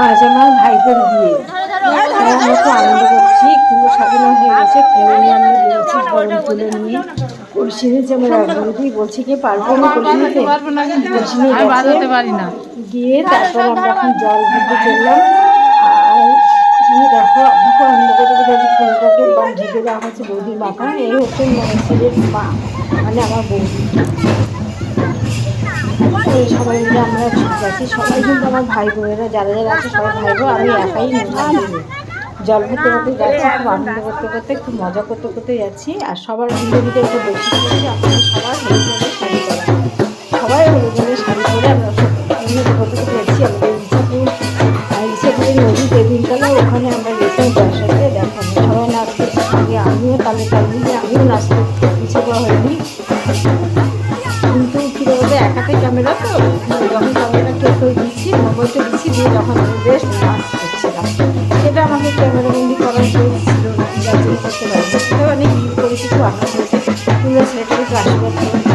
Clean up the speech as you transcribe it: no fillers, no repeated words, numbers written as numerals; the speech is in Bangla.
আজ আমার ভাইপোর বিয়ে। আমরা খুব আনন্দ করছি। কুলো সাজানো হয়ে গেছে, কুলো নিয়ে আমরা বেরোচ্ছি, গরম কুলো নিয়ে। কলসি নিয়েছে আমার এক বৌদি, বলছি কি পারবো না কলসি নিতে, কলসি নিয়ে গেছে। গিয়ে তারপরে আমরা এখন জল ভরতে চললাম। আর গিয়ে দেখো আমরা খুব আনন্দ করতে করতে যাচ্ছি। কুলোটাকে ঢেকে দেওয়া হচ্ছে বৌদির মাথা। এই হচ্ছে ছেলের মা, মানে আমার বৌদি। সবাই মিলে আমরা যাচ্ছি, সবাই কিন্তু আমার ভাই বোনেরা যারা যারা আছে সবাই ভাই বোন, আমি একাই জল ভরতে ভরতে যাচ্ছি, খুব আনন্দ করতে করতে, খুব মজা করতে করতে যাচ্ছি। আর সবার বিন্দুতে একটা বৈশিষ্ট্য হচ্ছে আপনাদের সবার হলুদ রঙের শাড়ি পরা, সবাই হলুদ রঙের শাড়ি পরে আমরা আনন্দ করতে করতে যাচ্ছি। আমাদের ইচ্ছাপুর নদীতে দিনকালে ওখানে আমরা গেছিলাম বর্ষাতে, দেখো সবাই নাচতে, সঙ্গে আমিও তালে তাল মিলিয়ে আমিও নাচতে ইচ্ছে করা হয়নি। কিন্তু কী বলতে একাতে ক্যামেরা তো, যখন ক্যামেরাটা কেউ দিচ্ছি, মোবাইলটা দিচ্ছি, দিয়ে যখন আমি বেশ নাচ করছিলাম, সেটা আমাকে ক্যামেরাবন্দি করার কেউ ছিল না, যার জন্য করতে পারি। সেটা অনেক করেছি, খুব আনন্দ হয়েছে। তোমরা ছেলেটাকে আশীর্বাদ করো।